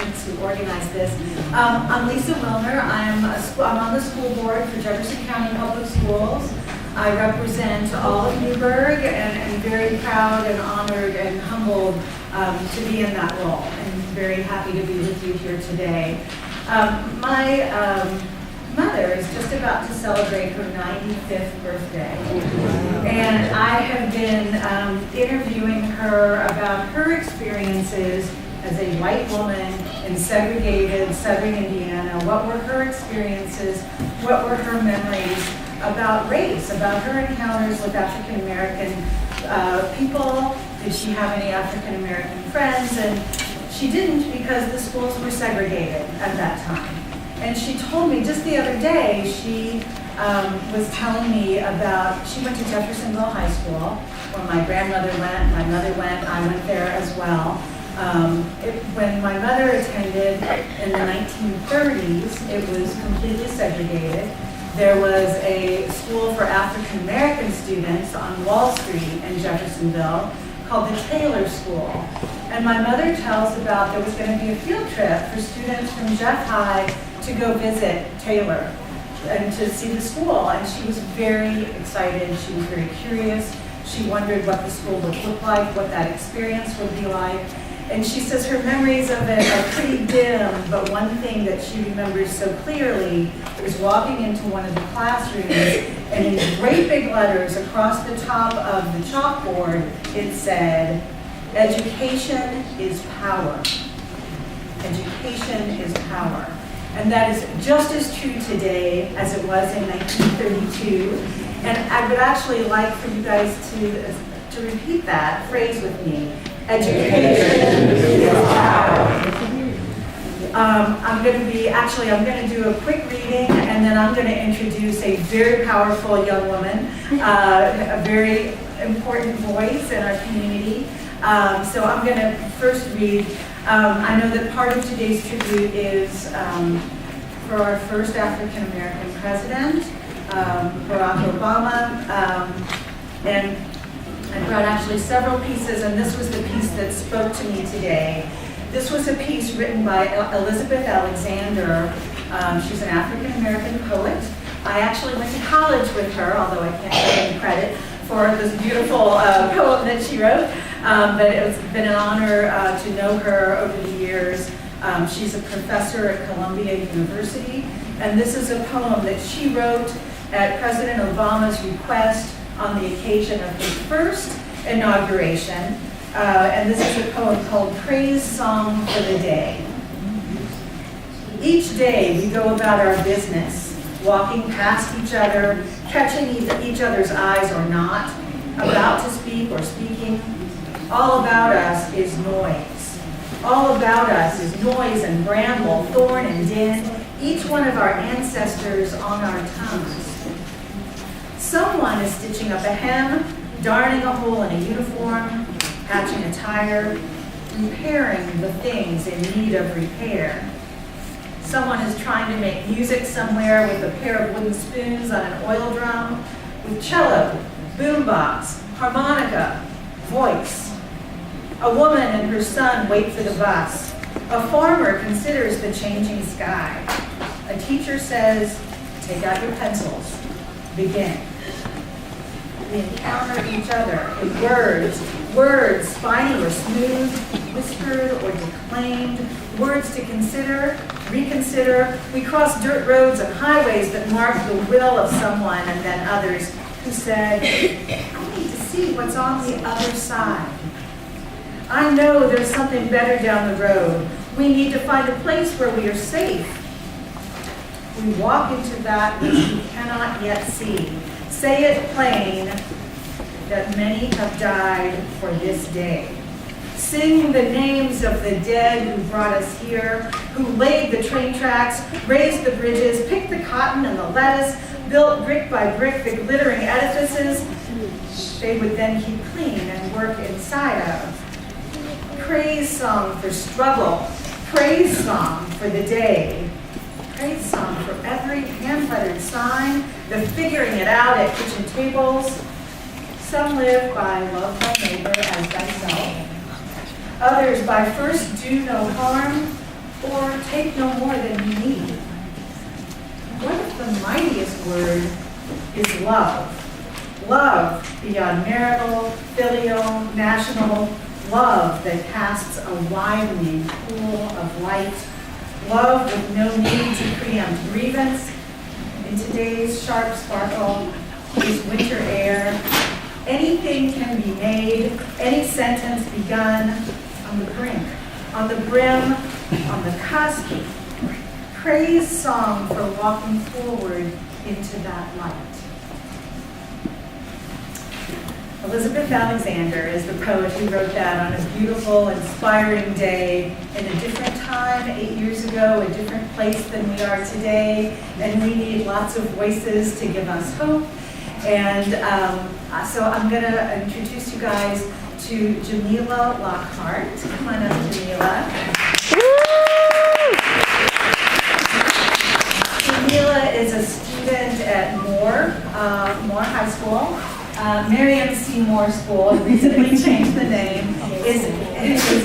parents who organized this. I'm Lisa Willner. I'm on the school board for Jefferson County Public Schools. I represent all of Newburg and am very proud and honored and humbled to be in that role, and very happy to be with you here today. My mother is just about to celebrate her 95th birthday, and I have been interviewing her about her experiences as a white woman in segregated Southern Indiana. What were her experiences? What were her memories about race, about her encounters with African American people? Did she have any African American friends? And she didn't, because the schools were segregated at that time. And she told me just the other day, she was telling me about, she went to Jeffersonville High School, where my grandmother went, my mother went, I went there as well. When my mother attended in the 1930s, it was completely segregated. There was a school for African American students on Wall Street in Jeffersonville called the Taylor School. And my mother tells about there was going to be a field trip for students from Jeff High to go visit Taylor and to see the school. And she was very excited. She was very curious. She wondered what the school would look like, what that experience would be like. And she says her memories of it are pretty dim, but one thing that she remembers so clearly is walking into one of the classrooms, and in great big letters across the top of the chalkboard, it said, "Education is power. Education is power." And that is just as true today as it was in 1932. And I would actually like for you guys to repeat that phrase with me. Education is power. I'm going to do a quick reading, and then I'm going to introduce a very powerful young woman, a very important voice in our community. So I'm going to first read. I know that part of today's tribute is for our first African American president, Barack Obama, and I brought actually several pieces, and this was the piece that spoke to me today. This was a piece written by Elizabeth Alexander. She's an African American poet. I actually went to college with her, although I can't get any credit for this beautiful poem that she wrote. But it's been an honor to know her over the years. She's a professor at Columbia University, and this is a poem that she wrote at President Obama's request on the occasion of his first inauguration. And this is a poem called Praise Song for the Day. Each day we go about our business, walking past each other, catching each other's eyes or not, about to speak or speaking. All about us is noise. All about us is noise and bramble, thorn and din, each one of our ancestors on our tongues. Someone is stitching up a hem, darning a hole in a uniform, patching a tire, repairing the things in need of repair. Someone is trying to make music somewhere with a pair of wooden spoons on an oil drum, with cello, boombox, harmonica, voice. A woman and her son wait for the bus. A farmer considers the changing sky. A teacher says, "Take out your pencils. Begin." We encounter each other in words spiny or smooth, whispered or declaimed, words to consider, reconsider. We cross dirt roads and highways that mark the will of someone, and then others who said, "I need to see what's on the other side. I know there's something better down the road. We need to find a place where we are safe." We walk into that which we cannot yet see. Say it plain that many have died for this day. Sing the names of the dead who brought us here, who laid the train tracks, raised the bridges, picked the cotton and the lettuce, built brick by brick the glittering edifices they would then keep clean and work inside of. Praise song for struggle, praise song for the day. Praise song for every hand-lettered sign, the figuring it out at kitchen tables. Some live by love thy neighbor as thyself. Others by first do no harm, or take no more than you need? What if the mightiest word is love? Love beyond marital, filial, national, love that casts a widening pool of light, love with no need to preempt grievance. In today's sharp sparkle, this winter air, anything can be made, any sentence begun on the brink, on the brim, on the cusp. Praise song for walking forward into that light. Elizabeth Alexander is the poet who wrote that on a beautiful, inspiring day in a different time, 8 years ago, a different place than we are today, and we need lots of voices to give us hope. And so I'm going to introduce you guys to Jameelah Lockhart. Come on up, Jameelah. Jameelah is a student at Moore High School. Miriam Seymour School, recently changed the name, is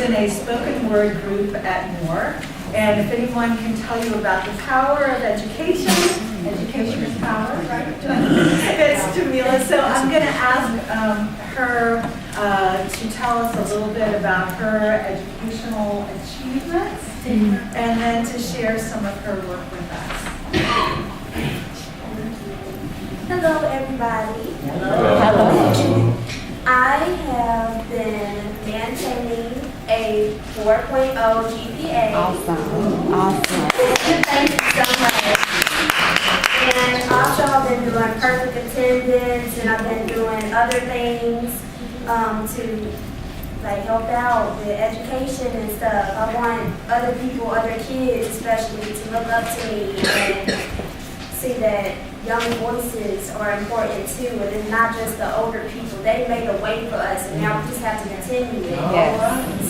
in a spoken word group at Moore. And if anyone can tell you about the power of education is power, right? It's Jameelah. So I'm going to ask her to tell us a little bit about her educational achievements and then to share some of her work with us. Hello, everybody. Hello. I have been maintaining a 4.0 GPA. Awesome. Thank you so much. And also, I've been doing perfect attendance, and I've been doing other things to help out with education and stuff. I want other people, other kids especially, to look up to me and see that young voices are important too, and it's not just the older people. They made a way for us, and now we just have to continue it. Yes.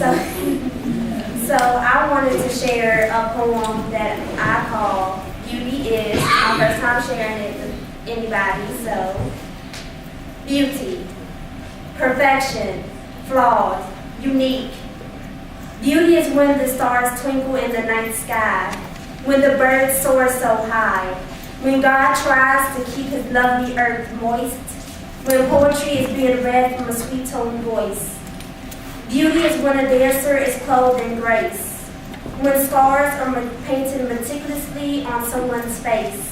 So I wanted to share a poem that I call Beauty Is. My first time sharing it with anybody. So, beauty, perfection, flawed, unique. Beauty is when the stars twinkle in the night sky, when the birds soar so high, when God tries to keep his lovely earth moist, when poetry is being read from a sweet-toned voice. Beauty is when a dancer is clothed in grace, when scars are painted meticulously on someone's face,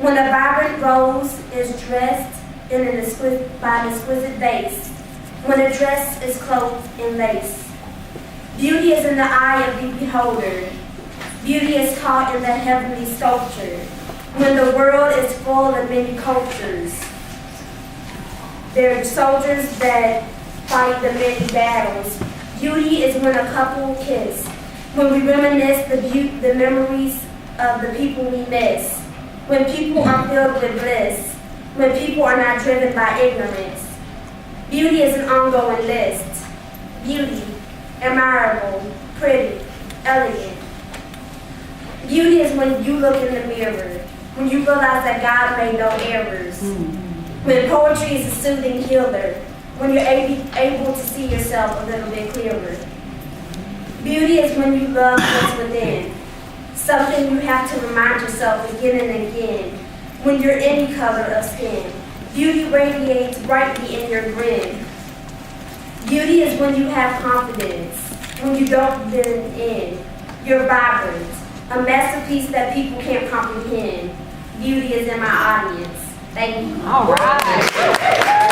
when a vibrant rose is dressed in by an exquisite vase, when a dress is clothed in lace. Beauty is in the eye of the beholder. Beauty is caught in the heavenly sculpture, when the world is full of many cultures. There are soldiers that fight the many battles. Beauty is when a couple kiss, when we reminisce the memories of the people we miss, when people are filled with bliss, when people are not driven by ignorance. Beauty is an ongoing list. Beauty, admirable, pretty, elegant. Beauty is when you look in the mirror, when you realize that God made no errors. When poetry is a soothing healer, when you're able to see yourself a little bit clearer. Beauty is when you love what's within, something you have to remind yourself again and again. When you're any color of skin, beauty radiates brightly in your grin. Beauty is when you have confidence, when you don't blend in. You're vibrant, a masterpiece that people can't comprehend. Beauty is in my audience. Thank you. All right.